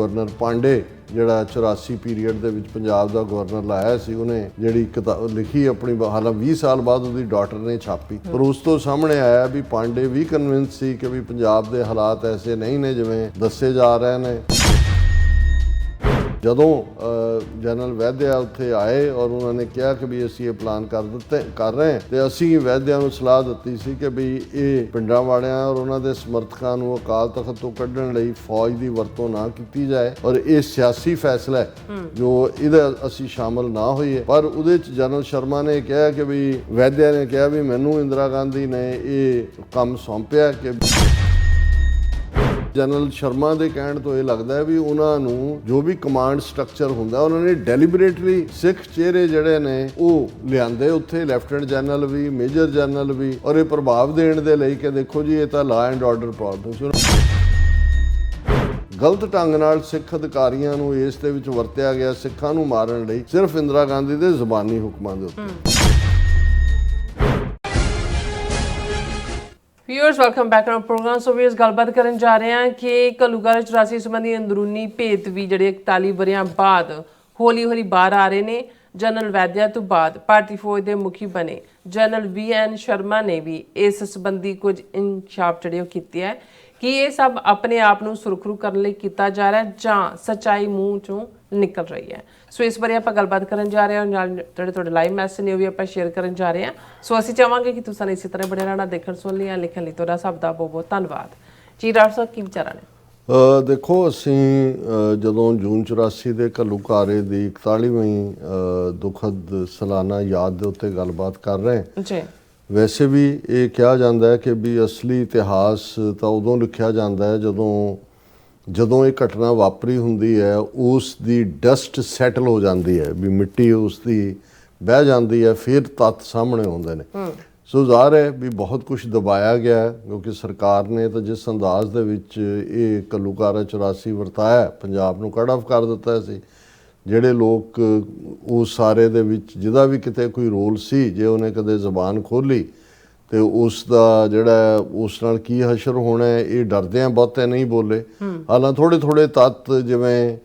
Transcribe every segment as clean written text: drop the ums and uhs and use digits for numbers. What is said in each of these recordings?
Governor Pandey ਜਿਹੜਾ 84 period ਦੇ ਵਿੱਚ ਪੰਜਾਬ ਦਾ ਗਵਰਨਰ ਲਾਇਆ ਸੀ, ਉਹਨੇ ਜਿਹੜੀ ਕਿਤਾਬ ਲਿਖੀ ਆਪਣੀ, ਹਾਲਾਂ 20 ਸਾਲ ਬਾਅਦ ਉਹਦੀ ਡਾਟਰ ਨੇ ਛਾਪੀ, ਪਰ ਉਸ ਤੋਂ ਸਾਹਮਣੇ ਆਇਆ ਵੀ ਪਾਂਡੇ ਵੀ ਕਨਵਿੰਸ ਸੀ ਕਿ ਵੀ ਪੰਜਾਬ ਦੇ ਹਾਲਾਤ ਐਸੇ ਨਹੀਂ ਨੇ ਜਿਵੇਂ ਦੱਸੇ ਜਾ ਰਹੇ ਨੇ। ਜਦੋਂ ਜਨਰਲ ਵੈਦਿਆ ਉੱਥੇ ਆਏ ਔਰ ਉਹਨਾਂ ਨੇ ਕਿਹਾ ਕਿ ਵੀ ਅਸੀਂ ਇਹ ਪਲਾਨ ਕਰ ਰਹੇ ਹਾਂ, ਤੇ ਅਸੀਂ ਵੈਦਿਆ ਨੂੰ ਸਲਾਹ ਦਿੱਤੀ ਸੀ ਕਿ ਵੀ ਇਹ ਪਿੰਡਾਂ ਵਾਲਿਆਂ ਔਰ ਉਹਨਾਂ ਦੇ ਸਮਰਥਕਾਂ ਨੂੰ ਅਕਾਲ ਤਖਤ ਤੋਂ ਕੱਢਣ ਲਈ ਫੌਜ ਦੀ ਵਰਤੋਂ ਨਾ ਕੀਤੀ ਜਾਏ ਔਰ ਇਹ ਸਿਆਸੀ ਫੈਸਲਾ ਹੈ ਜੋ ਇਹਦਾ ਅਸੀਂ ਸ਼ਾਮਲ ਨਾ ਹੋਈਏ। ਪਰ ਉਹਦੇ 'ਚ ਜਨਰਲ ਸ਼ਰਮਾ ਨੇ ਕਿਹਾ ਕਿ ਵੀ ਵੈਦਿਆ ਨੇ ਕਿਹਾ ਵੀ ਮੈਨੂੰ ਇੰਦਰਾ ਗਾਂਧੀ ਨੇ ਇਹ ਕੰਮ ਸੌਂਪਿਆ ਕਿ ਜਨਰਲ ਸ਼ਰਮਾ ਦੇ ਕਹਿਣ ਤੋਂ ਇਹ ਲੱਗਦਾ ਹੈ ਵੀ ਉਹਨਾਂ ਨੂੰ ਜੋ ਵੀ ਕਮਾਂਡ ਸਟਰਕਚਰ ਹੁੰਦਾ ਉਹਨਾਂ ਨੇ ਡੈਲੀਬਰੇਟਲੀ ਸਿੱਖ ਚਿਹਰੇ ਜਿਹੜੇ ਨੇ ਉਹ ਲਿਆਂਦੇ ਉੱਥੇ, ਲੈਫਟੀਨੈਂਟ ਜਨਰਲ ਵੀ, ਮੇਜਰ ਜਨਰਲ ਵੀ, ਔਰ ਇਹ ਪ੍ਰਭਾਵ ਦੇਣ ਦੇ ਲਈ ਕਿ ਦੇਖੋ ਜੀ ਇਹ ਤਾਂ ਲਾ ਐਂਡ ਆਰਡਰ ਪ੍ਰੋਬਲਮ। ਗਲਤ ਢੰਗ ਨਾਲ ਸਿੱਖ ਅਧਿਕਾਰੀਆਂ ਨੂੰ ਇਸ ਦੇ ਵਿੱਚ ਵਰਤਿਆ ਗਿਆ ਸਿੱਖਾਂ ਨੂੰ ਮਾਰਨ ਲਈ ਸਿਰਫ ਇੰਦਰਾ ਗਾਂਧੀ ਦੇ ਜ਼ੁਬਾਨੀ ਹੁਕਮਾਂ ਦੇ ਉੱਤੇ। Viewers welcome back to program. So viewers गलबात करन जा रहे हैं कि घल्लूघारा 84 संबंधी अंदरूनी भेत भी ਜਿਹੜੇ 41 ਵਰਿਆਂ ਬਾਅਦ ਹੌਲੀ ਹੌਲੀ ਬਾਹਰ ਆ ਰਹੇ ਨੇ। ਜਨਰਲ ਵੈਦਿਆ ਤੋਂ ਬਾਅਦ ਭਾਰਤੀ ਫੌਜ ਦੇ ਮੁਖੀ ਬਣੇ ਜਨਰਲ VN ਸ਼ਰਮਾ ਨੇ ਵੀ ਇਸ ਸੰਬੰਧੀ ਕੁਝ ਇਨਕਸ਼ਾਫ ਜਿਹੜੇ ਕੀਤੇ ਹੈ ਕਿ ਇਹ ਸਭ ਆਪਣੇ ਆਪ ਨੂੰ ਸੁਰਖਰੂ ਕਰਨ ਲਈ ਕੀਤਾ ਜਾ ਰਿਹਾ ਜਾਂ ਸੱਚਾਈ ਮੂੰਹ ਚੋਂ ਨਿਕਲ ਰਹੀ ਹੈ। ਸੋ ਇਸ ਬਾਰੇ ਆਪਾਂ ਗੱਲਬਾਤ ਕਰਨ ਜਾ ਰਹੇ ਹਾਂ, ਨਾਲ ਜਿਹੜੇ ਤੁਹਾਡੇ ਲਾਈਵ ਮੈਸੇਜ ਨੇ ਉਹ ਵੀ ਆਪਾਂ ਸ਼ੇਅਰ ਕਰਨ ਜਾ ਰਹੇ ਹਾਂ। ਸੋ ਅਸੀਂ ਚਾਹਾਂਗੇ ਕਿ ਤੁਸੀਂ ਇਸੇ ਤਰ੍ਹਾਂ ਬਣੇ ਰਹਿਣਾ, ਦੇਖਣ ਸੁਣ ਲਿਆ, ਲਿਖਣ ਲਈ ਤੁਹਾਡਾ ਸਭ ਦਾ ਬਹੁਤ ਬਹੁਤ ਧੰਨਵਾਦ ਜੀ। ਡਾਕਟਰ ਸਾਹਿਬ ਕੀ ਵਿਚਾਰਾਂ ਨੇ? ਦੇਖੋ ਅਸੀਂ ਜਦੋਂ ਜੂਨ 84 ਦੇ ਘੱਲੂਘਾਰੇ ਦੀ 41ਵੀਂ ਦੁਖਦ ਸਾਲਾਨਾ ਯਾਦ ਦੇ ਉੱਤੇ ਗੱਲਬਾਤ ਕਰ ਰਹੇ ਹਾਂ ਜੀ। ਵੈਸੇ ਵੀ ਇਹ ਕਿਹਾ ਜਾਂਦਾ ਹੈ ਕਿ ਵੀ ਅਸਲੀ ਇਤਿਹਾਸ ਤਾਂ ਉਦੋਂ ਲਿਖਿਆ ਜਾਂਦਾ ਹੈ ਜਦੋਂ ਇਹ ਘਟਨਾ ਵਾਪਰੀ ਹੁੰਦੀ ਹੈ, ਉਸ ਦੀ ਡਸਟ ਸੈਟਲ ਹੋ ਜਾਂਦੀ ਹੈ, ਵੀ ਮਿੱਟੀ ਉਸ ਦੀ ਬਹਿ ਜਾਂਦੀ ਹੈ, ਫਿਰ ਤੱਥ ਸਾਹਮਣੇ ਆਉਂਦੇ ਨੇ। ਸੋ ਜ਼ਾਹਰ ਹੈ ਵੀ ਬਹੁਤ ਕੁਝ ਦਬਾਇਆ ਗਿਆ ਕਿਉਂਕਿ ਸਰਕਾਰ ਨੇ ਤਾਂ ਜਿਸ ਅੰਦਾਜ਼ ਦੇ ਵਿੱਚ ਇਹ ਘੱਲੂਘਾਰਾ 84 ਵਰਤਾਇਆ, ਪੰਜਾਬ ਨੂੰ ਕੱਟ ਆਫ ਕਰ ਦਿੱਤਾ ਸੀ। ਜਿਹੜੇ ਲੋਕ ਉਸ ਸਾਰੇ ਦੇ ਵਿੱਚ ਜਿਹਦਾ ਵੀ ਕਿਤੇ ਕੋਈ ਰੋਲ ਸੀ, ਜੇ ਉਹਨੇ ਕਦੇ ਜ਼ਬਾਨ ਖੋਲ੍ਹੀ ਤੇ ਉਸ ਦਾ ਜਿਹੜਾ ਉਸ ਨਾਲ ਕੀ ਹਸ਼ਰ ਹੋਣਾ ਹੈ ਇਹ ਡਰਦਿਆਂ ਬਹੁਤੇ ਨਹੀਂ ਬੋਲੇ। ਹਾਲਾਂ ਥੋੜ੍ਹੇ ਤੱਤ ਜਿਵੇਂ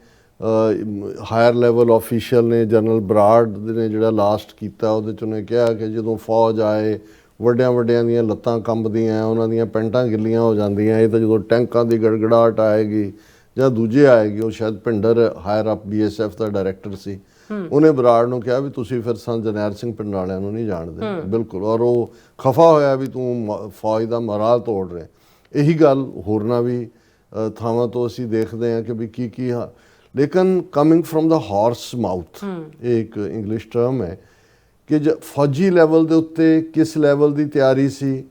ਹਾਇਰ ਲੈਵਲ ਆਫੀਸ਼ੀਅਲ ਨੇ, ਜਨਰਲ ਬਰਾੜ ਨੇ ਜਿਹੜਾ ਲਾਸਟ ਕੀਤਾ ਉਹਦੇ 'ਚ ਉਹਨੇ ਕਿਹਾ ਕਿ ਜਦੋਂ ਫੌਜ ਆਏ ਵੱਡਿਆਂ ਦੀਆਂ ਲੱਤਾਂ ਕੰਬਦੀਆਂ, ਉਹਨਾਂ ਦੀਆਂ ਪੈਂਟਾਂ ਗਿੱਲੀਆਂ ਹੋ ਜਾਂਦੀਆਂ, ਇਹ ਤਾਂ ਜਦੋਂ ਟੈਂਕਾਂ ਦੀ ਗੜਗੜਾਹਟ ਆਏਗੀ ਜਾਂ ਦੂਜੇ ਆਏਗੀ। ਉਹ ਸ਼ਾਇਦ ਭਿੰਡਰ ਹਾਇਰ ਅਪ BSF ਦਾ ਡਾਇਰੈਕਟਰ ਸੀ, ਉਹਨੇ ਬਰਾੜ ਨੂੰ ਕਿਹਾ ਵੀ ਤੁਸੀਂ ਫਿਰ ਸੰਤ ਜਰਨੈਲ ਸਿੰਘ ਪਿੰਡ ਵਾਲਿਆਂ ਨੂੰ ਨਹੀਂ ਜਾਣਦੇ ਬਿਲਕੁਲ, ਔਰ ਉਹ ਖਫਾ ਹੋਇਆ ਵੀ ਤੂੰ ਫੌਜ ਦਾ ਮੋਰਾਲ ਤੋੜ ਰਿਹਾ। ਇਹੀ ਗੱਲ ਹੋਰਨਾਂ ਵੀ ਥਾਵਾਂ ਤੋਂ ਅਸੀਂ ਦੇਖਦੇ ਹਾਂ ਕਿ ਵੀ ਕੀ ਲੇਕਿਨ coming from the horse mouth, ਇਹ ਇੱਕ ਇੰਗਲਿਸ਼ ਟਰਮ ਹੈ ਕਿ ਫੌਜੀ ਲੈਵਲ ਦੇ ਉੱਤੇ ਕਿਸ ਲੈਵਲ ਦੀ ਤਿਆਰੀ ਸੀ।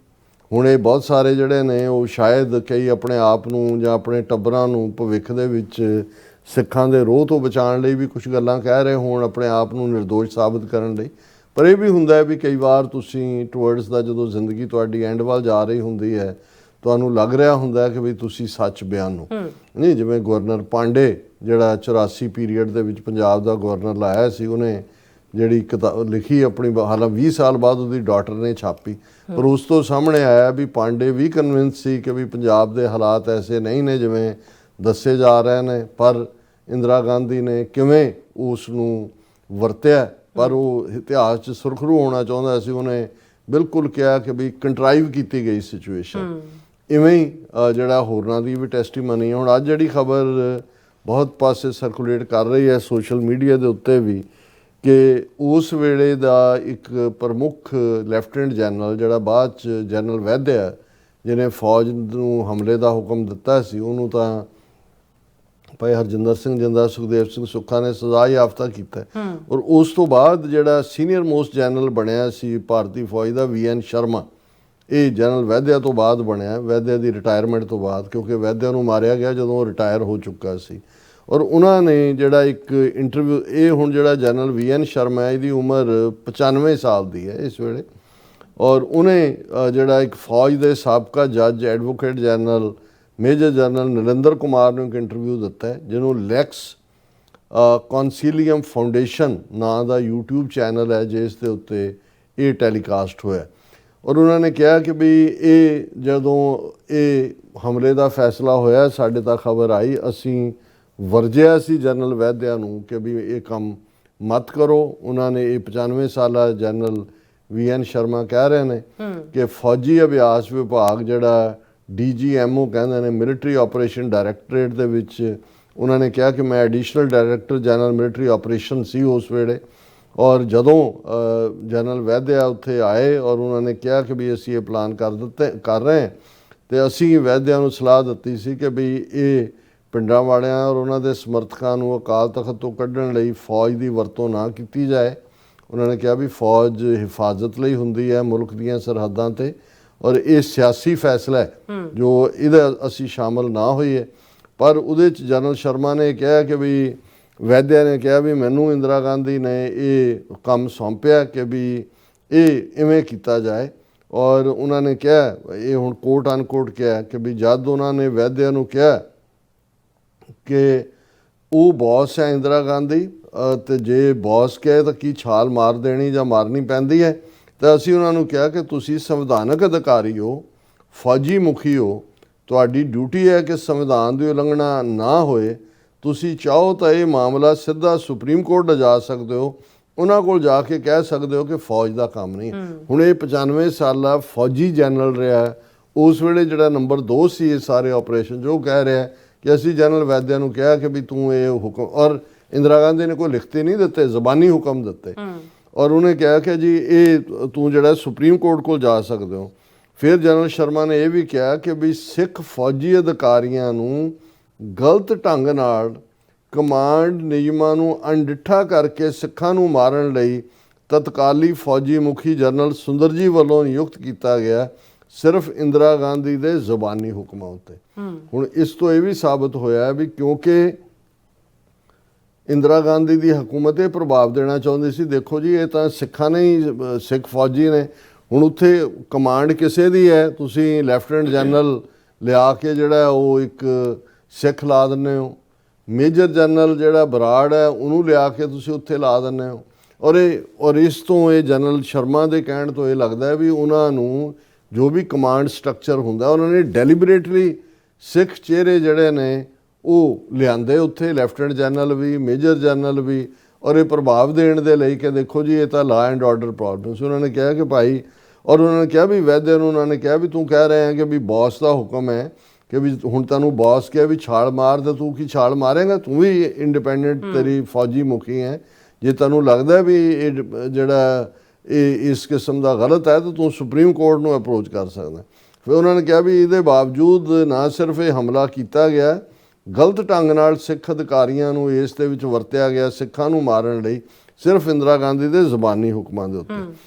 ਹੁਣ ਇਹ ਬਹੁਤ ਸਾਰੇ ਜਿਹੜੇ ਨੇ ਉਹ ਸ਼ਾਇਦ ਕਈ ਆਪਣੇ ਆਪ ਨੂੰ ਜਾਂ ਆਪਣੇ ਟੱਬਰਾਂ ਨੂੰ ਭਵਿੱਖ ਦੇ ਵਿੱਚ ਸਿੱਖਾਂ ਦੇ ਰੋਹ ਤੋਂ ਬਚਾਉਣ ਲਈ ਵੀ ਕੁਝ ਗੱਲਾਂ ਕਹਿ ਰਹੇ ਹੋਣ, ਆਪਣੇ ਆਪ ਨੂੰ ਨਿਰਦੋਸ਼ ਸਾਬਤ ਕਰਨ ਲਈ। ਪਰ ਇਹ ਵੀ ਹੁੰਦਾ ਹੈ ਵੀ ਕਈ ਵਾਰ ਤੁਸੀਂ ਟੁਵਰਡਸ ਦਾ ਜਦੋਂ ਜ਼ਿੰਦਗੀ ਤੁਹਾਡੀ ਐਂਡ ਵੱਲ ਜਾ ਰਹੀ ਹੁੰਦੀ ਹੈ, ਤੁਹਾਨੂੰ ਲੱਗ ਰਿਹਾ ਹੁੰਦਾ ਕਿ ਵੀ ਤੁਸੀਂ ਸੱਚ ਬਿਆਨੋ ਨਹੀਂ। ਜਿਵੇਂ ਗਵਰਨਰ ਪਾਂਡੇ ਜਿਹੜਾ 84 ਪੀਰੀਅਡ ਦੇ ਵਿੱਚ ਪੰਜਾਬ ਦਾ ਗਵਰਨਰ ਲਾਇਆ ਸੀ, ਉਹਨੇ ਜਿਹੜੀ ਕਿਤਾਬ ਲਿਖੀ ਆਪਣੀ, ਹਾਲਾਂ 20 ਸਾਲ ਬਾਅਦ ਉਹਦੀ ਡਾਟਰ ਨੇ ਛਾਪੀ, ਪਰ ਉਸ ਤੋਂ ਸਾਹਮਣੇ ਆਇਆ ਵੀ ਪਾਂਡੇ ਵੀ ਕਨਵਿੰਸ ਸੀ ਕਿ ਵੀ ਪੰਜਾਬ ਦੇ ਹਾਲਾਤ ਐਸੇ ਨਹੀਂ ਨੇ ਜਿਵੇਂ ਦੱਸੇ ਜਾ ਰਹੇ ਨੇ। ਪਰ ਇੰਦਰਾ ਗਾਂਧੀ ਨੇ ਕਿਵੇਂ ਉਸ ਨੂੰ ਵਰਤਿਆ, ਪਰ ਉਹ ਇਤਿਹਾਸ 'ਚ ਸੁਰਖਰੂ ਹੋਣਾ ਚਾਹੁੰਦਾ ਸੀ। ਉਹਨੇ ਬਿਲਕੁਲ ਕਿਹਾ ਕਿ ਵੀ ਕੰਟਰਾਈਵ ਕੀਤੀ ਗਈ ਸਿਚੁਏਸ਼ਨ। ਇਵੇਂ ਹੀ ਜਿਹੜਾ ਹੋਰਨਾਂ ਦੀ ਵੀ ਟੈਸਟੀਮਨੀ ਹੈ। ਹੁਣ ਅੱਜ ਜਿਹੜੀ ਖਬਰ ਬਹੁਤ ਪਾਸੇ ਸਰਕੂਲੇਟ ਕਰ ਰਹੀ ਹੈ ਸੋਸ਼ਲ ਮੀਡੀਆ ਦੇ ਉੱਤੇ ਵੀ, ਕਿ ਉਸ ਵੇਲੇ ਦਾ ਇੱਕ ਪ੍ਰਮੁੱਖ ਲੈਫਟੀਨੈਂਟ ਜਨਰਲ ਜਿਹੜਾ ਬਾਅਦ 'ਚ ਜਨਰਲ ਵੈਦਿਆ ਜਿਹਨੇ ਫੌਜ ਨੂੰ ਹਮਲੇ ਦਾ ਹੁਕਮ ਦਿੱਤਾ ਸੀ, ਉਹਨੂੰ ਤਾਂ ਭਾਈ ਹਰਜਿੰਦਰ ਸਿੰਘ ਜਿੰਦਾ, ਸੁਖਦੇਵ ਸਿੰਘ ਸੁੱਖਾ ਨੇ ਸਜ਼ਾ ਯਾਫਤਾ ਕੀਤਾ। ਔਰ ਉਸ ਤੋਂ ਬਾਅਦ ਜਿਹੜਾ ਸੀਨੀਅਰ ਮੋਸਟ ਜਨਰਲ ਬਣਿਆ ਸੀ ਭਾਰਤੀ ਫੌਜ ਦਾ VN ਸ਼ਰਮਾ, ਇਹ ਜਨਰਲ ਵੈਦਿਆ ਤੋਂ ਬਾਅਦ ਬਣਿਆ, ਵੈਦਿਆ ਦੀ ਰਿਟਾਇਰਮੈਂਟ ਤੋਂ ਬਾਅਦ, ਕਿਉਂਕਿ ਵੈਦਿਆ ਨੂੰ ਮਾਰਿਆ ਗਿਆ ਜਦੋਂ ਉਹ ਰਿਟਾਇਰ ਹੋ ਚੁੱਕਾ ਸੀ। ਔਰ ਉਹਨਾਂ ਨੇ ਜਿਹੜਾ ਇੱਕ ਇੰਟਰਵਿਊ, ਇਹ ਹੁਣ ਜਿਹੜਾ ਜਨਰਲ VN ਸ਼ਰਮਾ ਇਹਦੀ ਉਮਰ 95 ਸਾਲ ਦੀ ਹੈ ਇਸ ਵੇਲੇ, ਔਰ ਉਹਨੇ ਜਿਹੜਾ ਇੱਕ ਫੌਜ ਦੇ ਸਾਬਕਾ ਜੱਜ advocate general major general Narinder Kumar ਨੂੰ ਇੱਕ ਇੰਟਰਵਿਊ ਦਿੱਤਾ ਹੈ, ਜਿਹਨੂੰ ਲੈਕਸ ਕੌਂਸੀਲੀਅਮ ਫਾਊਂਡੇਸ਼ਨ ਨਾਂ ਦਾ YouTube ਚੈਨਲ ਹੈ ਜਿਸ ਦੇ ਉੱਤੇ ਇਹ ਟੈਲੀਕਾਸਟ ਹੋਇਆ। ਔਰ ਉਹਨਾਂ ਨੇ ਕਿਹਾ ਕਿ ਵੀ ਇਹ ਜਦੋਂ ਇਹ ਹਮਲੇ ਦਾ ਫੈਸਲਾ ਹੋਇਆ ਸਾਡੇ ਤੱਕ ਖਬਰ ਆਈ, ਅਸੀਂ ਵਰਜਿਆ ਸੀ ਜਨਰਲ ਵੈਦਿਆ ਨੂੰ ਕਿ ਵੀ ਇਹ ਕੰਮ ਮਤ ਕਰੋ। ਉਹਨਾਂ ਨੇ ਇਹ 95 ਸਾਲਾ ਜਨਰਲ VN ਸ਼ਰਮਾ ਕਹਿ ਰਹੇ ਨੇ ਕਿ ਫੌਜੀ ਅਭਿਆਸ ਵਿਭਾਗ ਜਿਹੜਾ DGMO ਕਹਿੰਦੇ ਨੇ, ਮਿਲਟਰੀ ਆਪਰੇਸ਼ਨ ਡਾਇਰੈਕਟੋਰੇਟ ਦੇ ਵਿੱਚ ਉਹਨਾਂ ਨੇ ਕਿਹਾ ਕਿ ਮੈਂ additional director general military operation ਸੀ ਉਸ ਵੇਲੇ। ਔਰ ਜਦੋਂ ਜਨਰਲ ਵੈਦਿਆ ਉੱਥੇ ਆਏ ਔਰ ਉਹਨਾਂ ਨੇ ਕਿਹਾ ਕਿ ਵੀ ਅਸੀਂ ਇਹ ਪਲਾਨ ਕਰ ਰਹੇ ਹਾਂ, ਤੇ ਅਸੀਂ ਵੈਦਿਆ ਨੂੰ ਸਲਾਹ ਦਿੱਤੀ ਸੀ ਕਿ ਵੀ ਇਹ ਪਿੰਡਾਂ ਵਾਲਿਆਂ ਔਰ ਉਹਨਾਂ ਦੇ ਸਮਰਥਕਾਂ ਨੂੰ ਅਕਾਲ ਤਖਤ ਤੋਂ ਕੱਢਣ ਲਈ ਫੌਜ ਦੀ ਵਰਤੋਂ ਨਾ ਕੀਤੀ ਜਾਏ। ਉਹਨਾਂ ਨੇ ਕਿਹਾ ਵੀ ਫੌਜ ਹਿਫਾਜ਼ਤ ਲਈ ਹੁੰਦੀ ਹੈ ਮੁਲਕ ਦੀਆਂ ਸਰਹੱਦਾਂ 'ਤੇ, ਔਰ ਇਹ ਸਿਆਸੀ ਫੈਸਲਾ ਹੈ ਜੋ ਇਹਦਾ ਅਸੀਂ ਸ਼ਾਮਲ ਨਾ ਹੋਈਏ। ਪਰ ਉਹਦੇ 'ਚ ਜਨਰਲ ਸ਼ਰਮਾ ਨੇ ਕਿਹਾ ਕਿ ਵੀ ਵੈਦਿਆ ਨੇ ਕਿਹਾ ਵੀ ਮੈਨੂੰ ਇੰਦਰਾ ਗਾਂਧੀ ਨੇ ਇਹ ਕੰਮ ਸੌਂਪਿਆ ਕਿ ਵੀ ਇਹ ਇਵੇਂ ਕੀਤਾ ਜਾਏ। ਔਰ ਉਹਨਾਂ ਨੇ ਕਿਹਾ, ਇਹ ਹੁਣ ਕੋਟ ਅਨਕੋਟ ਕਿਹਾ ਕਿ ਵੀ ਜਦ ਉਹਨਾਂ ਨੇ ਵੈਦਿਆ ਨੂੰ ਕਿਹਾ ਕਿ ਉਹ ਬੌਸ ਹੈ ਇੰਦਰਾ ਗਾਂਧੀ, ਤੇ ਜੇ ਬੌਸ ਕਹੇ ਤਾਂ ਕੀ ਛਾਲ ਮਾਰ ਦੇਣੀ ਜਾਂ ਮਾਰਨੀ ਪੈਂਦੀ ਹੈ, ਤਾਂ ਅਸੀਂ ਉਹਨਾਂ ਨੂੰ ਕਿਹਾ ਕਿ ਤੁਸੀਂ ਸੰਵਿਧਾਨਕ ਅਧਿਕਾਰੀ ਹੋ, ਫੌਜੀ ਮੁਖੀ ਹੋ, ਤੁਹਾਡੀ ਡਿਊਟੀ ਹੈ ਕਿ ਸੰਵਿਧਾਨ ਦੀ ਉਲੰਘਣਾ ਨਾ ਹੋਏ। ਤੁਸੀਂ ਚਾਹੋ ਤਾਂ ਇਹ ਮਾਮਲਾ ਸਿੱਧਾ ਸੁਪਰੀਮ ਕੋਰਟ ਲਿਜਾ ਸਕਦੇ ਹੋ, ਉਹਨਾਂ ਕੋਲ ਜਾ ਕੇ ਕਹਿ ਸਕਦੇ ਹੋ ਕਿ ਫੌਜ ਦਾ ਕੰਮ ਨਹੀਂ। ਹੁਣ ਇਹ 95 ਸਾਲਾ ਫੌਜੀ ਜਨਰਲ ਰਿਹਾ, ਉਸ ਵੇਲੇ ਜਿਹੜਾ ਨੰਬਰ 2 ਸੀ ਇਹ ਸਾਰੇ ਆਪਰੇਸ਼ਨ, ਜੋ ਕਹਿ ਰਿਹਾ ਕਿ ਅਸੀਂ ਜਨਰਲ ਵੈਦਿਆ ਨੂੰ ਕਿਹਾ ਕਿ ਵੀ ਤੂੰ ਇਹ ਹੁਕਮ, ਔਰ ਇੰਦਰਾ ਗਾਂਧੀ ਨੇ ਕੋਈ ਲਿਖਤੀ ਨਹੀਂ ਦਿੱਤੇ, ਜ਼ਬਾਨੀ ਹੁਕਮ ਦਿੱਤੇ, ਔਰ ਉਹਨੇ ਕਿਹਾ ਕਿ ਜੀ ਇਹ ਤੂੰ ਜਿਹੜਾ ਸੁਪਰੀਮ ਕੋਰਟ ਕੋਲ ਜਾ ਸਕਦੇ ਹੋ। ਫਿਰ ਜਨਰਲ ਸ਼ਰਮਾ ਨੇ ਇਹ ਵੀ ਕਿਹਾ ਕਿ ਵੀ ਸਿੱਖ ਫੌਜੀ ਅਧਿਕਾਰੀਆਂ ਨੂੰ ਗਲਤ ਢੰਗ ਨਾਲ ਕਮਾਂਡ ਨਿਯਮਾਂ ਨੂੰ ਅਣਡਿੱਠਾ ਕਰਕੇ ਸਿੱਖਾਂ ਨੂੰ ਮਾਰਨ ਲਈ ਤਤਕਾਲੀ ਫੌਜੀ ਮੁਖੀ ਜਨਰਲ ਸੁੰਦਰਜੀ ਵੱਲੋਂ ਨਿਯੁਕਤ ਕੀਤਾ ਗਿਆ, ਸਿਰਫ ਇੰਦਰਾ ਗਾਂਧੀ ਦੇ ਜ਼ੁਬਾਨੀ ਹੁਕਮਾਂ ਉੱਤੇ। ਹੁਣ ਇਸ ਤੋਂ ਇਹ ਵੀ ਸਾਬਤ ਹੋਇਆ ਵੀ ਕਿਉਂਕਿ ਇੰਦਰਾ ਗਾਂਧੀ ਦੀ ਹਕੂਮਤ ਇਹ ਪ੍ਰਭਾਵ ਦੇਣਾ ਚਾਹੁੰਦੀ ਸੀ, ਦੇਖੋ ਜੀ ਇਹ ਤਾਂ ਸਿੱਖਾਂ ਨੇ ਹੀ, ਸਿੱਖ ਫੌਜੀ ਨੇ, ਹੁਣ ਉੱਥੇ ਕਮਾਂਡ ਕਿਸੇ ਦੀ ਹੈ, ਤੁਸੀਂ ਲੈਫਟੀਨੈਂਟ ਜਨਰਲ ਲਿਆ ਕੇ ਜਿਹੜਾ ਉਹ ਇੱਕ ਸਿੱਖ ਲਾ ਦਿੰਦੇ ਹੋ, ਮੇਜਰ ਜਨਰਲ ਜਿਹੜਾ ਬਰਾੜ ਹੈ ਉਹਨੂੰ ਲਿਆ ਕੇ ਤੁਸੀਂ ਉੱਥੇ ਲਾ ਦਿੰਦੇ ਹੋ। ਔਰ ਇਸ ਤੋਂ ਇਹ ਜਨਰਲ ਸ਼ਰਮਾ ਦੇ ਕਹਿਣ ਤੋਂ ਇਹ ਲੱਗਦਾ ਹੈ ਵੀ ਉਹਨਾਂ ਨੂੰ ਜੋ ਵੀ ਕਮਾਂਡ ਸਟਰਕਚਰ ਹੁੰਦਾ ਉਹਨਾਂ ਨੇ ਡੈਲੀਬਰੇਟਲੀ ਸਿੱਖ ਚਿਹਰੇ ਜਿਹੜੇ ਨੇ ਉਹ ਲਿਆਂਦੇ ਉੱਥੇ, ਲੈਫਟੀਨੈਂਟ ਜਨਰਲ ਵੀ, ਮੇਜਰ ਜਨਰਲ ਵੀ, ਔਰ ਇਹ ਪ੍ਰਭਾਵ ਦੇਣ ਦੇ ਲਈ ਕਿ ਦੇਖੋ ਜੀ ਇਹ ਤਾਂ ਲਾ ਐਂਡ ਆਰਡਰ ਪ੍ਰੋਬਲਮ ਸੀ। ਉਹਨਾਂ ਨੇ ਕਿਹਾ ਕਿ ਭਾਈ, ਔਰ ਉਹਨਾਂ ਨੇ ਕਿਹਾ ਵੀ ਵੈਦਿਆ ਨੂੰ ਉਹਨਾਂ ਨੇ ਕਿਹਾ ਵੀ ਤੂੰ ਕਹਿ ਰਿਹਾ ਹੈ ਕਿ ਵੀ ਬੌਸ ਦਾ ਹੁਕਮ ਹੈ ਕਿ ਵੀ ਹੁਣ ਤੈਨੂੰ ਬੌਸ ਕਿਹਾ ਵੀ ਛਾਲ ਮਾਰ, ਤੇ ਤੂੰ ਕੀ ਛਾਲ ਮਾਰੇਗਾ? ਤੂੰ ਵੀ ਇੰਡੀਪੈਂਡੈਂਟ ਤੇਰੀ ਫੌਜੀ ਮੁਖੀ ਹੈ, ਜੇ ਤੈਨੂੰ ਲੱਗਦਾ ਵੀ ਇਹ ਜਿਹੜਾ ਇਹ ਇਸ ਕਿਸਮ ਦਾ ਗਲਤ ਹੈ ਤਾਂ ਤੂੰ ਸੁਪਰੀਮ ਕੋਰਟ ਨੂੰ ਅਪਰੋਚ ਕਰ ਸਕਦਾ। ਫਿਰ ਉਹਨਾਂ ਨੇ ਕਿਹਾ ਵੀ ਇਹਦੇ ਬਾਵਜੂਦ ਨਾ ਸਿਰਫ ਇਹ ਹਮਲਾ ਕੀਤਾ ਗਿਆ, ਗਲਤ ਢੰਗ ਨਾਲ ਸਿੱਖ ਅਧਿਕਾਰੀਆਂ ਨੂੰ ਇਸ ਦੇ ਵਿੱਚ ਵਰਤਿਆ ਗਿਆ ਸਿੱਖਾਂ ਨੂੰ ਮਾਰਨ ਲਈ, ਸਿਰਫ ਇੰਦਰਾ ਗਾਂਧੀ ਦੇ ਜ਼ੁਬਾਨੀ ਹੁਕਮਾਂ ਦੇ ਉੱਤੇ।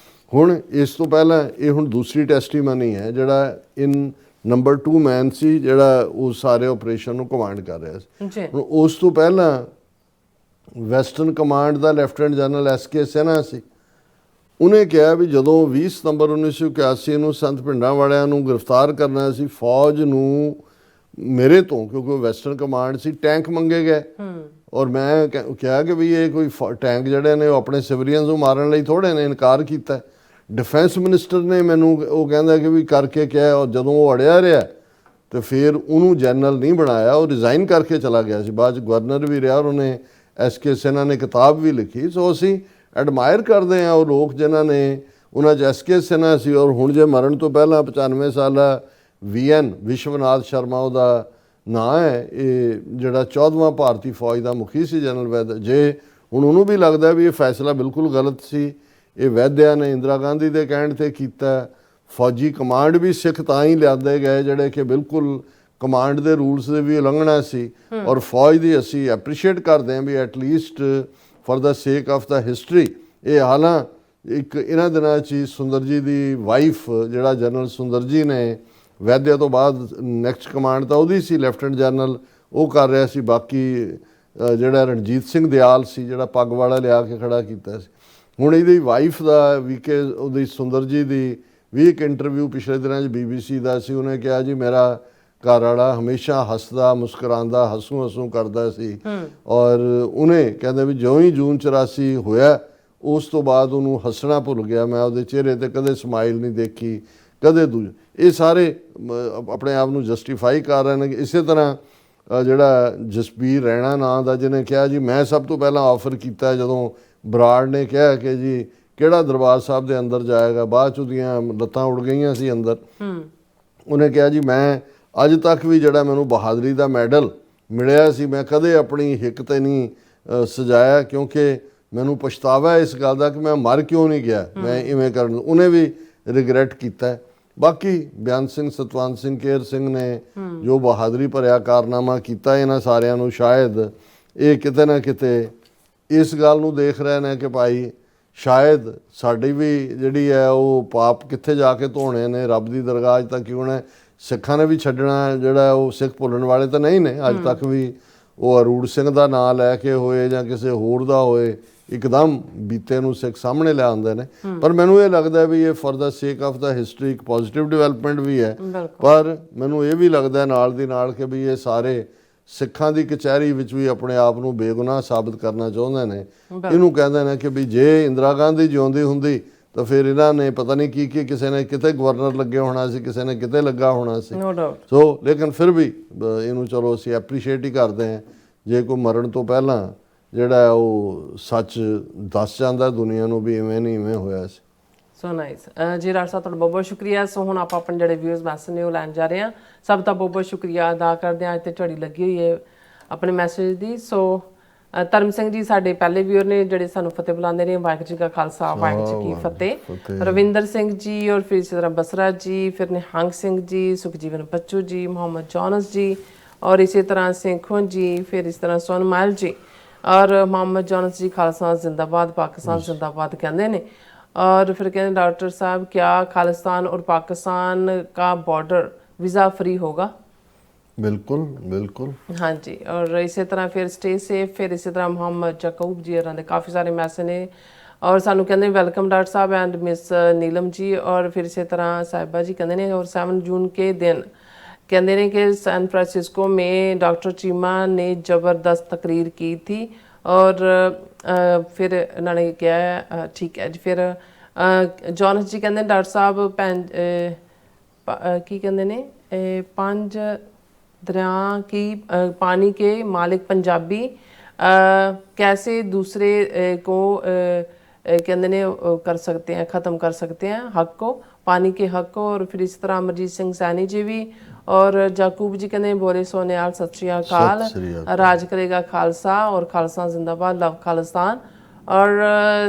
ਹੁਣ ਇਸ ਤੋਂ ਪਹਿਲਾਂ ਇਹ ਹੁਣ ਦੂਸਰੀ ਟੈਸਟੀਮਨੀ ਹੈ ਜਿਹੜਾ ਨੰਬਰ 2 ਮੈਨ ਸੀ ਜਿਹੜਾ ਉਹ ਸਾਰੇ ਆਪਰੇਸ਼ਨ ਨੂੰ ਕਮਾਂਡ ਕਰ ਰਿਹਾ ਸੀ। ਹੁਣ ਉਸ ਤੋਂ ਪਹਿਲਾਂ ਵੈਸਟਰਨ ਕਮਾਂਡ ਦਾ ਲੈਫਟੀਨੈਂਟ ਜਨਰਲ SK ਸਿਨਹਾ ਸੀ। ਉਹਨੇ ਕਿਹਾ ਵੀ ਜਦੋਂ 20 ਸਤੰਬਰ 1981 ਨੂੰ ਸੰਤ ਭਿੰਡਾਂ ਵਾਲਿਆਂ ਨੂੰ ਗ੍ਰਿਫਤਾਰ ਕਰਨਾ ਸੀ, ਫੌਜ ਨੂੰ ਮੇਰੇ ਤੋਂ, ਕਿਉਂਕਿ ਉਹ ਵੈਸਟਰਨ ਕਮਾਂਡ ਸੀ, ਟੈਂਕ ਮੰਗੇ ਗਏ, ਔਰ ਮੈਂ ਕਿਹਾ ਕਿ ਵੀ ਇਹ ਕੋਈ ਟੈਂਕ ਜਿਹੜੇ ਨੇ ਉਹ ਆਪਣੇ ਸਿਵਲੀਅਨਸ ਨੂੰ ਮਾਰਨ ਲਈ ਥੋੜ੍ਹੇ ਨੇ, ਇਨਕਾਰ ਕੀਤਾ। ਡਿਫੈਂਸ ਮਿਨਿਸਟਰ ਨੇ ਮੈਨੂੰ ਉਹ ਕਹਿੰਦਾ ਕਿ ਵੀ ਕਰਕੇ ਕਿਹਾ, ਔਰ ਜਦੋਂ ਉਹ ਅੜਿਆ ਰਿਹਾ ਤੇ ਫਿਰ ਉਹਨੂੰ ਜਨਰਲ ਨਹੀਂ ਬਣਾਇਆ, ਉਹ ਰਿਜ਼ਾਈਨ ਕਰਕੇ ਚਲਾ ਗਿਆ ਸੀ, ਬਾਅਦ 'ਚ ਗਵਰਨਰ ਵੀ ਰਿਹਾ, ਔਰ ਉਹਨੇ SK ਸਿਨਹਾ ਨੇ ਕਿਤਾਬ ਵੀ ਲਿਖੀ। ਸੋ ਅਸੀਂ ਐਡਮਾਇਰ ਕਰਦੇ ਹਾਂ ਉਹ ਲੋਕ ਜਿਨ੍ਹਾਂ ਨੇ, ਉਹਨਾਂ 'ਚ SK ਸਿਨਹਾ ਸੀ, ਔਰ ਹੁਣ ਜੇ ਮਰਨ ਤੋਂ ਪਹਿਲਾਂ 95 ਸਾਲਾ VN ਵਿਸ਼ਵਨਾਥ ਸ਼ਰਮਾ ਉਹਦਾ ਨਾਂ ਹੈ, ਇਹ ਜਿਹੜਾ 14ਵਾਂ ਭਾਰਤੀ ਫੌਜ ਦਾ ਮੁਖੀ ਸੀ ਜਨਰਲ ਵੈਦਿਆ। ਜੇ ਹੁਣ ਉਹਨੂੰ ਵੀ ਲੱਗਦਾ ਵੀ ਇਹ ਫੈਸਲਾ ਬਿਲਕੁਲ ਗਲਤ ਸੀ, ਇਹ ਵੈਦਿਆ ਨੇ ਇੰਦਰਾ ਗਾਂਧੀ ਦੇ ਕਹਿਣ 'ਤੇ ਕੀਤਾ, ਫੌਜੀ ਕਮਾਂਡ ਵੀ ਸਿੱਖ ਤਾਂ ਹੀ ਲਿਆਂਦੇ ਗਏ ਜਿਹੜੇ ਕਿ ਬਿਲਕੁਲ ਕਮਾਂਡ ਦੇ ਰੂਲਸ ਦੇ ਵੀ ਉਲੰਘਣਾ ਸੀ, ਔਰ ਫੌਜ ਦੀ ਅਸੀਂ ਐਪਰੀਸ਼ੀਏਟ ਕਰਦੇ ਹਾਂ ਵੀ at least for the sake of the history. ਇਹ ਹਾਲਾਂ ਇੱਕ ਇਹਨਾਂ ਦਿਨਾਂ 'ਚ ਸੁੰਦਰ ਜੀ ਦੀ ਵਾਈਫ, ਜਿਹੜਾ ਜਨਰਲ ਸੁੰਦਰ ਜੀ ਨੇ ਵੈਦਿਆ ਤੋਂ ਬਾਅਦ ਨੈਕਸਟ ਕਮਾਂਡ ਤਾਂ ਉਹਦੀ ਸੀ, ਲੈਫਟੀਨੈਂਟ ਜਨਰਲ ਉਹ ਕਰ ਰਿਹਾ ਸੀ, ਬਾਕੀ ਜਿਹੜਾ ਰਣਜੀਤ ਸਿੰਘ ਦਿਆਲ ਸੀ ਜਿਹੜਾ ਪੱਗ ਵਾਲਾ ਲਿਆ ਕੇ ਖੜਾ ਕੀਤਾ ਸੀ। ਹੁਣ ਇਹਦੀ ਵਾਈਫ ਦਾ VK ਉਹਦੀ ਸੁੰਦਰ ਜੀ ਦੀ ਵੀ ਇੱਕ ਇੰਟਰਵਿਊ ਪਿਛਲੇ ਦਿਨਾਂ 'ਚ BBC ਦਾ ਸੀ। ਉਹਨੇ ਕਿਹਾ ਜੀ ਮੇਰਾ ਘਰ ਵਾਲਾ ਹਮੇਸ਼ਾ ਹੱਸਦਾ ਮੁਸਕਰਾਉਂਦਾ ਹੱਸੂ ਕਰਦਾ ਸੀ, ਔਰ ਉਹਨੇ ਕਹਿੰਦਾ ਵੀ ਜਿਉਂ ਹੀ ਜੂਨ 84 ਹੋਇਆ ਉਸ ਤੋਂ ਬਾਅਦ ਉਹਨੂੰ ਹੱਸਣਾ ਭੁੱਲ ਗਿਆ, ਮੈਂ ਉਹਦੇ ਚਿਹਰੇ ਤੇ ਕਦੇ ਸਮਾਈਲ ਨਹੀਂ ਦੇਖੀ, ਕਦੇ ਇਹ ਸਾਰੇ ਆਪਣੇ ਆਪ ਨੂੰ ਜਸਟੀਫਾਈ ਕਰ ਰਹੇ ਨੇ। ਇਸੇ ਤਰ੍ਹਾਂ ਜਿਹੜਾ ਜਸਬੀਰ ਰੈਣਾ ਨਾਂ ਦਾ, ਜਿਹਨੇ ਕਿਹਾ ਜੀ ਮੈਂ ਸਭ ਤੋਂ ਪਹਿਲਾਂ ਆਫਰ ਕੀਤਾ ਜਦੋਂ ਬਰਾੜ ਨੇ ਕਿਹਾ ਕਿ ਜੀ ਕਿਹੜਾ ਦਰਬਾਰ ਸਾਹਿਬ ਦੇ ਅੰਦਰ ਜਾਏਗਾ, ਬਾਅਦ 'ਚ ਉਹਦੀਆਂ ਲੱਤਾਂ ਉੜ ਗਈਆਂ ਸੀ ਅੰਦਰ। ਉਹਨੇ ਕਿਹਾ ਜੀ ਮੈਂ ਅੱਜ ਤੱਕ ਵੀ ਜਿਹੜਾ ਮੈਨੂੰ ਬਹਾਦਰੀ ਦਾ ਮੈਡਲ ਮਿਲਿਆ ਸੀ ਮੈਂ ਕਦੇ ਆਪਣੀ ਹਿੱਕ 'ਤੇ ਨਹੀਂ ਸਜਾਇਆ, ਕਿਉਂਕਿ ਮੈਨੂੰ ਪਛਤਾਵਾ ਹੈ ਇਸ ਗੱਲ ਦਾ ਕਿ ਮੈਂ ਮਰ ਕਿਉਂ ਨਹੀਂ ਗਿਆ ਮੈਂ ਇਵੇਂ ਕਰਨ। ਉਹਨੇ ਵੀ ਰਿਗਰੈਟ ਕੀਤਾ। ਬਾਕੀ ਬਿਆਨ ਸਿੰਘ, ਸਤਵੰਤ ਸਿੰਘ, ਕੇਰ ਸਿੰਘ ਨੇ ਜੋ ਬਹਾਦਰੀ ਭਰਿਆ ਕਾਰਨਾਮਾ ਕੀਤਾ, ਇਹਨਾਂ ਸਾਰਿਆਂ ਨੂੰ ਸ਼ਾਇਦ ਇਹ ਕਿਤੇ ਨਾ ਕਿਤੇ ਇਸ ਗੱਲ ਨੂੰ ਦੇਖ ਰਹੇ ਨੇ ਕਿ ਭਾਈ ਸ਼ਾਇਦ ਸਾਡੀ ਵੀ ਜਿਹੜੀ ਹੈ ਉਹ ਪਾਪ ਕਿੱਥੇ ਜਾ ਕੇ ਧੋਣੇ ਨੇ, ਰੱਬ ਦੀ ਦਰਗਾਹ 'ਚ ਤਾਂ ਕਿਉਂ ਨੇ। ਸਿੱਖਾਂ ਨੇ ਵੀ ਛੱਡਣਾ ਜਿਹੜਾ ਉਹ ਸਿੱਖ ਭੁੱਲਣ ਵਾਲੇ ਤਾਂ ਨਹੀਂ ਨੇ ਅੱਜ ਤੱਕ ਵੀ। ਉਹ ਅਰੂੜ ਸਿੰਘ ਦਾ ਨਾਂ ਲੈ ਕੇ ਹੋਏ ਜਾਂ ਕਿਸੇ ਹੋਰ ਦਾ ਹੋਏ, ਇੱਕਦਮ ਬੀਤੇ ਨੂੰ ਸਿੱਖ ਸਾਹਮਣੇ ਲੈ ਆਉਂਦੇ ਨੇ। ਪਰ ਮੈਨੂੰ ਇਹ ਲੱਗਦਾ ਵੀ ਇਹ for the sake of the history ਇੱਕ ਪੋਜ਼ਿਟਿਵ ਡਿਵੈਲਪਮੈਂਟ ਵੀ ਹੈ। ਪਰ ਮੈਨੂੰ ਇਹ ਵੀ ਲੱਗਦਾ ਨਾਲ ਦੀ ਨਾਲ ਕਿ ਵੀ ਇਹ ਸਾਰੇ ਸਿੱਖਾਂ ਦੀ ਕਚਹਿਰੀ ਵਿੱਚ ਵੀ ਆਪਣੇ ਆਪ ਨੂੰ ਬੇਗੁਨਾਹ ਸਾਬਤ ਕਰਨਾ ਚਾਹੁੰਦੇ ਨੇ। ਇਹਨੂੰ ਕਹਿੰਦੇ ਨੇ ਕਿ ਵੀ ਜੇ ਇੰਦਰਾ ਗਾਂਧੀ ਜਿਉਂਦੀ ਹੁੰਦੀ ਤਾਂ ਫਿਰ ਇਹਨਾਂ ਨੇ ਪਤਾ ਨਹੀਂ ਕੀ ਕਿਸੇ ਨੇ ਕਿਤੇ ਗਵਰਨਰ ਲੱਗਿਆ ਹੋਣਾ ਸੀ, ਕਿਸੇ ਨੇ ਕਿਤੇ ਲੱਗਾ ਹੋਣਾ ਸੀ। ਸੋ ਲੇਕਿਨ ਫਿਰ ਵੀ ਇਹਨੂੰ ਚਲੋ ਅਸੀਂ ਐਪਰੀਸ਼ੀਏਟ ਹੀ ਕਰਦੇ ਹਾਂ ਜੇ ਕੋਈ ਮਰਨ ਤੋਂ ਪਹਿਲਾਂ ਜਿਹੜਾ ਉਹ ਸੱਚ ਦੱਸ ਜਾਂਦਾ ਦੁਨੀਆ ਨੂੰ ਵੀ ਇਵੇਂ ਨਹੀਂ ਇਵੇਂ ਹੋਇਆ ਸੀ। ਸੋ ਨਾਈਸ ਜੀ ਰਾਜ ਸਾਹਿਬ, ਤੁਹਾਡਾ ਬਹੁਤ ਬਹੁਤ ਸ਼ੁਕਰੀਆ। ਸੋ ਹੁਣ ਆਪਾਂ ਆਪਣੇ ਜਿਹੜੇ ਵਿਊਅਰਸ ਮੈਸੇਜ ਨੇ ਉਹ ਲੈਣ ਜਾ ਰਹੇ ਹਾਂ। ਸਭ ਦਾ ਬਹੁਤ ਬਹੁਤ ਸ਼ੁਕਰੀਆ ਅਦਾ ਕਰਦੇ ਹਾਂ। ਅੱਜ ਤੇ ਝੜੀ ਲੱਗੀ ਹੋਈ ਹੈ ਆਪਣੇ ਮੈਸੇਜ ਦੀ। ਸੋ ਧਰਮ ਸਿੰਘ ਜੀ ਸਾਡੇ ਪਹਿਲੇ ਵਿਊਅਰ ਨੇ ਜਿਹੜੇ ਸਾਨੂੰ ਫਤਿਹ ਬੁਲਾਉਂਦੇ ਨੇ। ਵਾਹਿਗੁਰੂ ਜੀ ਕਾ ਖਾਲਸਾ, ਵਾਹਿਗੁਰੂ ਜੀ ਕੀ ਫਤਿਹ। ਰਵਿੰਦਰ ਸਿੰਘ ਜੀ ਔਰ ਫਿਰ ਇਸੇ ਤਰ੍ਹਾਂ ਬਸਰਾ ਜੀ, ਫਿਰ ਨਿਹੰਗ ਸਿੰਘ ਜੀ, ਸੁਖਜੀਵਨ ਬੱਚੂ ਜੀ, ਮੁਹੰਮਦ ਜੋਨਸ ਜੀ ਔਰ ਇਸੇ ਤਰ੍ਹਾਂ ਸਿੰਘੋਂ ਜੀ, ਫਿਰ ਇਸ ਤਰ੍ਹਾਂ ਸੋਨਮਾਲ ਜੀ ਔਰ ਮੁਹੰਮਦ जॉनस जी खालसा जिंदाबाद, पाकिस्तान जिंदाबाद कहते हैं। और फिर कहते हैं डॉक्टर साहब क्या खालिस्तान और पाकिस्तान का बॉर्डर वीज़ा फ्री होगा? बिल्कुल बिल्कुल हाँ जी। और इसी तरह फिर स्टे सेफ, फिर इसी तरह मुहम्मद जकूब जी और काफ़ी सारे मैसेज ने और सानू कहते वेलकम डॉक्टर साहब एंड मिस नीलम जी। और फिर इसी तरह साहिबा जी कहते हैं और 7 जून के दिन कहते हैं कि सैन फ्रांसिस्को में डॉक्टर चीमा ने ज़बरदस्त तकरीर की थी। और फिर उन्होंने कहा ठीक है जी। फिर जॉनस जी कहते डॉक्टर साहब की कहते ने 5 दरिया की पानी के मालिक पंजाबी कैसे दूसरे को कहते ने कर सकते हैं, ख़त्म कर सकते हैं हक को, पानी के हक को। और फिर इस तरह अमरजीत सिंह सैनी जी भी और जाकूब जी कहते बोले सोनियाल सत श्री अकाल, राज करेगा खालसा और खालसा जिंदाबाद, लव खालिस्तान। और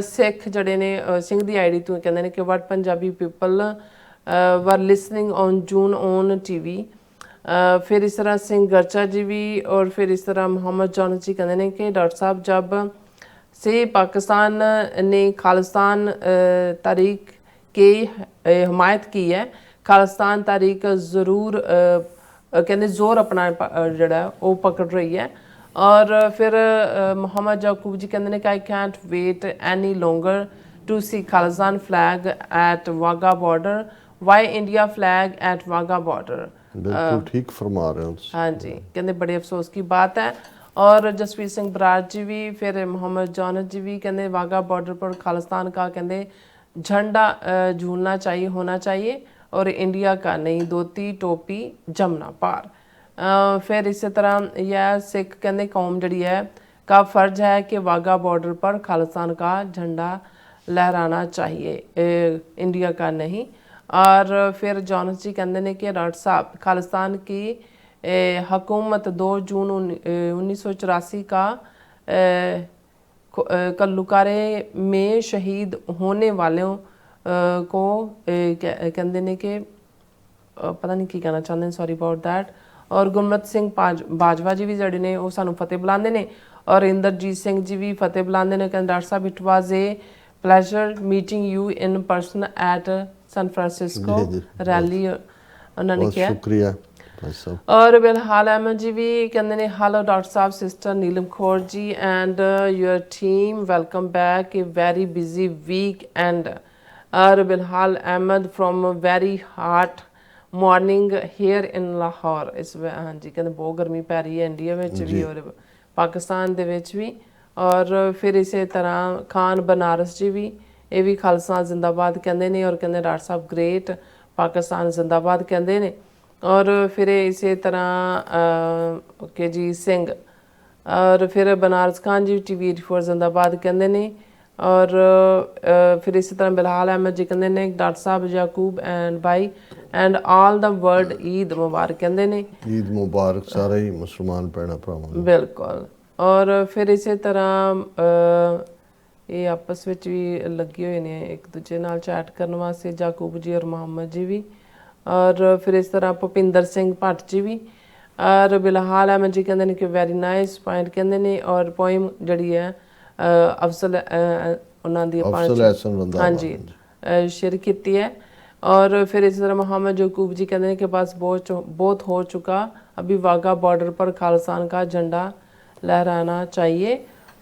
सिख जड़े ने सिंह दी आईडी तो कहते हैं कि what Punjabi people were listening on June on TV. फिर इस तरह सिंह गर्चा जी भी और फिर इस तरह मोहम्मद जॉनस जी कहते हैं कि डॉक्टर साहब जब से पाकिस्तान ने खालिस्तान तारीख की हमायत की है, खालिस्तान तारीख ज़रूर कहते जोर अपना जड़ा वो पकड़ रही है। और फिर मोहम्मद जाकूब जी कहते हैं कि I can't wait any longer to see Khalistan flag at Wagah border, why India flag at Wagah border. बिल्कुल ठीक फरमा रहे हो। हाँ जी, कहते बड़े अफसोस की बात है। और जसवीर सिंह बराड़ जी भी, फिर मोहम्मद जॉनस जी भी कहते वाघा बॉर्डर पर खालिस्तान का कहते झंडा झूलना चाहिए, होना चाहिए और इंडिया का नहीं, धोती टोपी जमना पार। फिर इसी तरह यह सिख कहते कौम जड़ी है का फ़र्ज है कि वाघा बॉर्डर पर खालिस्तान का झंडा लहराना चाहिए, इंडिया का नहीं। और फिर जॉनस जी कहते हैं कि डॉक्टर साहब खालिस्तान की हुकूमत 2 जून 1984 का कल्लुकारे में शहीद होने वालों को कहते हैं कि पता नहीं की कहना चाहते हैं, सॉरी अबाउट दैट। और गुरमत सिंह बाजवा जी भी जड़े ने वो सानू फतेह बुलाते हैं। और इंद्रजीत सिंह जी भी फतेह बुलाते हैं, कहते डॉक्टर साहब it was a pleasure meeting you in person at San Francisco rally, उन्होंने किया शुक्रिया। और बिलहाल अहमद जी भी कहते हैं हेलो डॉक्टर साहब, sister Neelam Khaur ji and your team, welcome back a very busy weekend. और Bilal Ahmad from very heart morning here in Lahore. इस हाँ जी कहते बहुत गर्मी पै रही है इंडिया में भी और पाकिस्तान दे विच भी। और फिर इसी तरह खान बनारस जी भी, ये भी खालसा जिंदाबाद कहते हैं और कहते डॉक्टर साहब ग्रेट, पाकिस्तान जिंदाबाद कहते हैं। ਔਰ ਫਿਰ ਇਸੇ ਤਰ੍ਹਾਂ ਓਕੇ ਜੀ ਸਿੰਘ ਔਰ ਫਿਰ ਬਨਾਰਸ ਖਾਨ ਜੀ ਟੀਵੀ 84 ਜ਼ਿੰਦਾਬਾਦ ਕਹਿੰਦੇ ਨੇ ਔਰ ਫਿਰ ਇਸੇ ਤਰ੍ਹਾਂ ਬਿਲਾਲ ਅਹਿਮਦ ਜੀ ਕਹਿੰਦੇ ਨੇ ਡਾਕਟਰ ਸਾਹਿਬ Yaqub and bye and all ਦਾ ਵਰਲਡ ਈਦ ਮੁਬਾਰਕ ਕਹਿੰਦੇ ਨੇ ਈਦ ਮੁਬਾਰਕ ਸਾਰੇ ਹੀ ਮੁਸਲਮਾਨ ਭੈਣਾਂ ਭਰਾਵਾਂ ਨੂੰ। ਬਿਲਕੁਲ ਔਰ ਫਿਰ ਇਸੇ ਤਰ੍ਹਾਂ ਇਹ ਆਪਸ ਵਿੱਚ ਵੀ ਲੱਗੇ ਹੋਏ ਨੇ ਇੱਕ ਦੂਜੇ ਨਾਲ ਚੈਟ ਕਰਨ ਵਾਸਤੇ ਯਾਕੂਬ ਜੀ ਔਰ ਮੁਹੰਮਦ ਜੀ ਵੀ ਔਰ ਫਿਰ ਇਸ ਤਰ੍ਹਾਂ ਭੁਪਿੰਦਰ ਸਿੰਘ ਭੱਟ ਜੀ ਵੀ ਔਰ ਬਿਲਹਾਲ ਅਹਿਮਦ ਜੀ ਕਹਿੰਦੇ ਨੇ ਕਿ ਵੈਰੀ ਨਾਈਸ ਪੁਆਇੰਟ ਕਹਿੰਦੇ ਨੇ ਔਰ ਪੋਇਮ ਜਿਹੜੀ ਹੈ ਅਫਜ਼ਲ ਉਹਨਾਂ ਦੀ ਅਫਜ਼ਲ ਐਹਸਨ ਰੰਧਾਵਾ ਹਾਂਜੀ ਸ਼ੇਅਰ ਕੀਤੀ ਹੈ और फिर इसी तरह मोहम्मद यकूब जी कहते हैं कि बस बहुत हो चुका अभी वाघा बॉर्डर पर खालिस्तान का झंडा लहराना चाहिए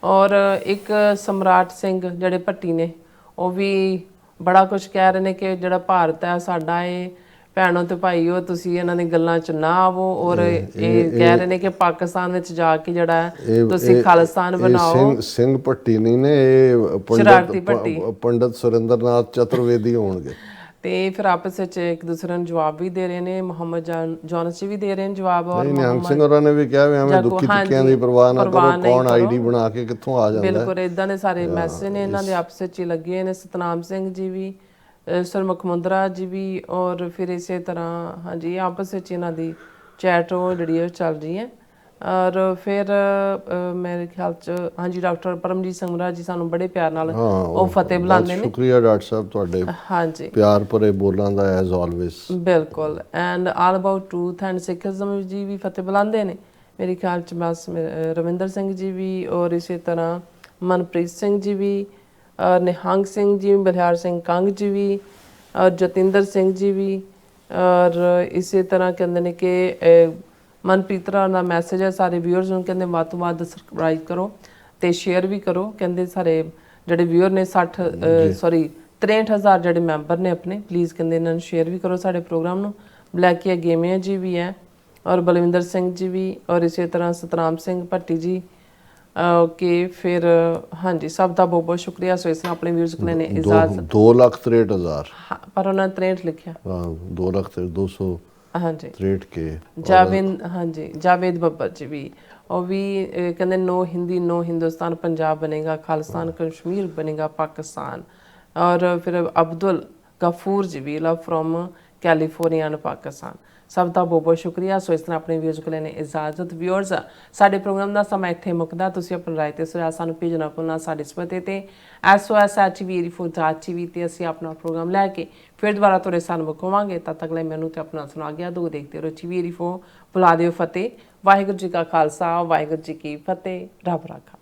और एक सम्राट सिंह ਜਿਹੜੇ ਭੱਟੀ ਨੇ ਉਹ ਵੀ ਬੜਾ ਕੁਝ ਕਹਿ ਰਹੇ ਨੇ ਕਿ ਜਿਹੜਾ ਭਾਰਤ ਹੈ ਸਾਡਾ ਇਹ ਭੈਣੋ ਤੇ ਭਾਈਓ ਤੁਸੀਂ ਇਹਨਾਂ ਦੀ ਗੱਲਾਂ 'ਚ ਨਾ ਆਵੋ ਔਰ ਇਹ ਕਹਿ ਰਹੇ ਨੇ ਕਿ ਪਾਕਿਸਤਾਨ ਵਿੱਚ ਜਾ ਕੇ ਜਿਹੜਾ ਤੁਸੀਂ ਖਾਲਿਸਤਾਨ ਬਣਾਓ। ਸਿੰਘ ਭੱਟੀ ਨਹੀਂ ਨੇ ਇਹ ਪੰਡਤ ਸੁਰਿੰਦਰਨਾਥ ਚਤੁਰਵੇਦੀ ਹੋਣਗੇ। ਤੇ ਫਿਰ ਆਪਸ ਵਿੱਚ ਇੱਕ ਦੂਸਰੇ ਨੂੰ ਜਵਾਬ ਵੀ ਦੇ ਰਹੇ ਨੇ ਮੁਹੰਮਦ ਜੋਨਸ ਜੀ ਵੀ ਦੇ ਰਹੇ ਨੇ ਜਵਾਬ ਔਰ ਨਿਹੰਗ ਸਿੰਘ ਹੋਰਾਂ ਨੇ ਵੀ ਕਿਹਾ ਵੀ ਐਵੇਂ ਦੁੱਖੀ ਟਿੱਕਿਆਂ ਦੀ ਪਰਵਾਹ ਨਾ ਕਰੋ ਕੌਣ ਆਈਡੀ ਬਣਾ ਕੇ ਕਿੱਥੋਂ ਆ ਜਾਂਦਾ। ਬਿਲਕੁਲ ਇਦਾਂ ਦੇ ਸਾਰੇ ਮੈਸੇਜ ਨੇ ਇਹਨਾਂ ਦੇ ਆਪਸ ਵਿੱਚ ਹੀ ਲੱਗੇ ਨੇ ਸਤਨਾਮ ਸਿੰਘ ਜੀ ਵੀ ਸਰਮੁਖ ਮੁੰਦਰਾ ਜੀ ਵੀ ਔਰ ਫਿਰ ਇਸੇ ਤਰ੍ਹਾਂ ਹਾਂਜੀ ਆਪਸ ਵਿੱਚ ਇਹਨਾਂ ਦੀ ਚੈਟ ਉਹ ਜਿਹੜੀ ਉਹ ਚੱਲ ਰਹੀ ਹੈ ਔਰ ਫਿਰ ਮੇਰੇ ਖਿਆਲ ਚ ਹਾਂਜੀ ਡਾਕਟਰ ਪਰਮਜੀਤ ਸੰਗਰਾ ਜੀ ਸਾਨੂੰ ਬੜੇ ਪਿਆਰ ਨਾਲ ਉਹ ਫਤਿਹ ਬੁਲਾਉਂਦੇ ਨੇ। ਸ਼ੁਕਰੀਆ ਡਾਕਟਰ ਸਾਹਿਬ ਤੁਹਾਡੇ ਹਾਂਜੀ ਪਿਆਰ ਭਰੇ ਬੋਲਾਂ ਦਾ ਐਜ਼ ਆਲਵੇਸ। ਬਿਲਕੁਲ and all about truth and Sikhism ਜੀ ਵੀ ਫਤਿਹ ਬੁਲਾਉਂਦੇ ਨੇ ਮੇਰੇ ਖਿਆਲ ਚ ਬਸ ਰਵਿੰਦਰ ਸਿੰਘ ਜੀ ਵੀ ਔਰ ਇਸੇ ਤਰ੍ਹਾਂ ਮਨਪ੍ਰੀਤ ਸਿੰਘ ਜੀ ਵੀ ਔਰ ਨਿਹੰਗ ਸਿੰਘ ਜੀ ਬਲਿਹਾਰ ਸਿੰਘ ਕੰਗ ਜੀ ਵੀ ਔਰ ਜਤਿੰਦਰ ਸਿੰਘ ਜੀ ਵੀ ਔਰ ਇਸੇ ਤਰ੍ਹਾਂ ਕਹਿੰਦੇ ਨੇ ਕਿ ਮਨਪ੍ਰੀਤ ਰਾ ਦਾ ਮੈਸੇਜ ਹੈ ਸਾਰੇ ਵਿਊਅਰਸ ਨੂੰ ਕਹਿੰਦੇ ਵੱਧ ਤੋਂ ਵੱਧ ਸਬਸਕ੍ਰਾਈਬ ਕਰੋ ਤੇ ਸ਼ੇਅਰ ਵੀ ਕਰੋ ਕਹਿੰਦੇ ਸਾਰੇ ਜਿਹੜੇ ਵਿਊਅਰ ਨੇ 63,000 ਜਿਹੜੇ ਮੈਂਬਰ ਨੇ ਆਪਣੇ ਪਲੀਜ਼ ਕਹਿੰਦੇ ਇਹਨਾਂ ਨੂੰ ਸ਼ੇਅਰ ਵੀ ਕਰੋ ਸਾਡੇ ਪ੍ਰੋਗਰਾਮ ਨੂੰ। ਬਲੈਕੀਆ ਗੇਮੀਆ ਜੀ ਵੀ ਹੈ ਔਰ ਬਲਵਿੰਦਰ ਸਿੰਘ ਜੀ ਵੀ ਔਰ ਇਸੇ ਤਰ੍ਹਾਂ ਸਤਨਾਮ ਸਿੰਘ ਭੱਟੀ ਜੀ ਓਕੇ ਫਿਰ ਹਾਂਜੀ ਸਭ ਦਾ ਬਹੁਤ ਬਹੁਤ ਸ਼ੁਕਰੀਆ। ਸੋ ਇਸ ਨਾਲ ਆਪਣੇ ਵਿਊਅਰਸ ਕੋਲ ਨੇ ਇਜਾਜ਼ਤ 2,63,000 ਪਰ ਉਹਨਾਂ 63 ਲਿਖਿਆ 2,200 ਹਾਂਜੀ 63 ਕੇ ਜਾਵੇਦ ਹਾਂਜੀ ਜਾਵੇਦ ਬੱਬਰ ਜੀ ਵੀ ਉਹ ਵੀ ਕਹਿੰਦੇ नो हिंदी नो हिंदुस्तान पंजाब बनेगा खालिस्तान कश्मीर बनेगा पाकिस्तान और फिर अब्दुल गफूर जी भी love from California and Pakistan. ਸਭ ਦਾ ਬਹੁਤ ਬਹੁਤ ਸ਼ੁਕਰੀਆ। ਸੋ ਇਸ ਤਰ੍ਹਾਂ ਆਪਣੇ ਵਿਊਅਰਸ ਕੋਲ ਨੇ ਇਜਾਜ਼ਤ। ਵਿਊਅਰਸ ਸਾਡੇ ਪ੍ਰੋਗਰਾਮ ਦਾ ਸਮਾਂ ਇੱਥੇ ਮੁੱਕਦਾ। ਤੁਸੀਂ ਆਪਣੀ ਰਾਏ ਤੇ ਸੁਝਾਅ ਸਾਨੂੰ ਭੇਜਣਾ ਭੁੱਲਣਾ ਸਾਡੇ ਇਸ ਪਤੇ ਤੇ SOS@TV84.TV ਤੇ ਅਸੀਂ ਆਪਣਾ ਪ੍ਰੋਗਰਾਮ ਲੈ ਕੇ ਫਿਰ ਦੁਬਾਰਾ ਤੁਹਾਡੇ ਸਾਹਮਣੇ ਵਿਖਾਵਾਂਗੇ। ਤਦ ਤੱਕ ਲਈ ਮੈਨੂੰ ਤੇ ਆਪਣਾ ਸੁਣਾ ਗਿਆ ਦੋ ਦੇਖਦੇ ਰਹੋ TV84 ਬੁਲਾ ਦਿਓ ਫਤਿਹ। ਵਾਹਿਗੁਰੂ ਜੀ ਕਾ ਖਾਲਸਾ ਵਾਹਿਗੁਰੂ ਜੀ ਕੀ ਫਤਿਹ। ਰੱਬ ਰਾਖਾ।